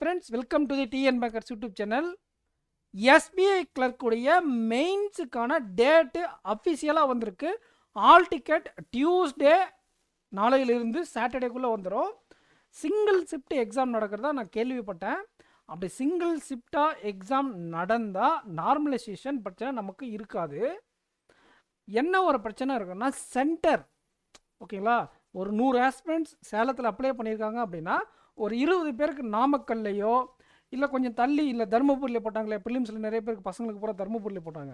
Friends, welcome to the TN bakers YouTube channel. SBI கிளர்க்குடைய மெயின்ஸுக்கான date அஃபிஷியலாக வந்திருக்கு. ஆல் டிக்கெட் டியூஸ்டே நாளையிலிருந்து சாட்டர்டேக்குள்ளே வந்துடும். சிங்கிள் ஷிஃப்ட் எக்ஸாம் நடக்கிறதா நான் கேள்விப்பட்டேன். அப்படி சிங்கிள் ஷிஃப்டாக எக்ஸாம் நடந்தால் நார்மலைசேஷன் பிரச்சனை நமக்கு இருக்காது. என்ன ஒரு பிரச்சனை இருக்குன்னா சென்டர், ஓகேங்களா, ஒரு 100 ஆஸ்பிரண்ட்ஸ் சேலத்தில் அப்ளை பண்ணியிருக்காங்க அப்படின்னா ஒரு 20 பேருக்கு நாமக்கல்லையோ இல்லை கொஞ்சம் தள்ளி இல்லை தருமபுரியில் போட்டாங்களே, பிலிம்ஸில் நிறைய பேருக்கு பசங்களுக்கு பூரா தருமபுரியில் போட்டாங்க.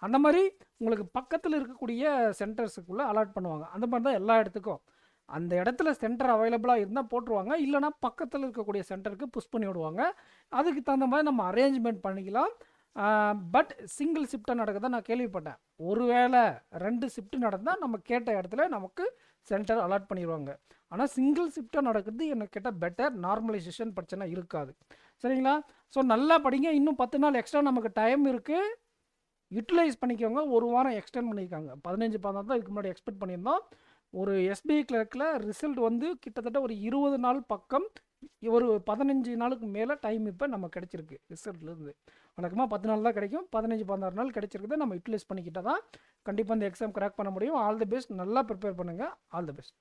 அந்த மாதிரி உங்களுக்கு பக்கத்தில் இருக்கக்கூடிய சென்டர்ஸுக்குள்ளே அலாட் பண்ணுவாங்க. அந்த மாதிரி தான் எல்லா இடத்துக்கும் அந்த இடத்துல சென்டர் அவைலபிளாக இருந்தால் போட்டுருவாங்க, இல்லைனா பக்கத்தில் இருக்கக்கூடிய சென்டருக்கு புஷ் பண்ணி விடுவாங்க. அதுக்கு தகுந்த மாதிரி நம்ம அரேஞ்ச்மெண்ட் பண்ணிக்கலாம். பட் சிங்கிள் ஷிஃப்டாக நடக்குதான் நான் கேள்விப்பட்டேன். ஒருவேளை 2 ஷிஃப்ட் நடந்தால் நம்ம கேட்ட இடத்துல நமக்கு சென்டர் அலாட் பண்ணிடுவாங்க. ஆனால் சிங்கிள் ஷிஃப்டாக நடக்கிறது எனக்கு கேட்டால் பெட்டர், நார்மலைசேஷன் பிரச்சனை இருக்காது. சரிங்களா? ஸோ நல்லா படிங்க. இன்னும் 10 நாள் எக்ஸ்ட்ரா நமக்கு டைம் இருக்குது, யூட்டிலைஸ் பண்ணிக்கோங்க. ஒரு வாரம் எக்ஸ்டெண்ட் பண்ணியிருக்காங்க. 15-16 தான் இதுக்கு முன்னாடி எக்ஸ்பெக்ட் பண்ணியிருந்தோம். ஒரு எஸ்பிஐ கிளர்க்கில் ரிசல்ட் வந்து கிட்டத்தட்ட ஒரு 20 நாள் பக்கம், ஒரு 15 நாளுக்கு மேலே டைம் இப்போ நம்ம கிடச்சிருக்கு ரிசல்ட்லேருந்து. வழக்கமாக 10 நாள் தான் கிடைக்கும், 15-16 நாள் கிடைச்சிருக்குது. நம்ம யூட்டிலைஸ் பண்ணிக்கிட்டால் தான் கண்டிப்பாக இந்த எக்ஸாம் கிராக் பண்ண முடியும். All the best. நல்லா ப்ரிப்பேர் பண்ணுங்கள். All the best.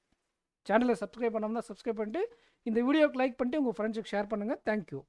சேனலை சப்ஸ்கிரைப் பண்ணாமல் தான் சப்ஸ்கிரைப் பண்ணிட்டு இந்த வீடியோக்கு லைக் பண்ணிட்டு உங்கள் ஃப்ரெண்ட்ஸுக்கு ஷேர் பண்ணுங்கள். தேங்க்யூ.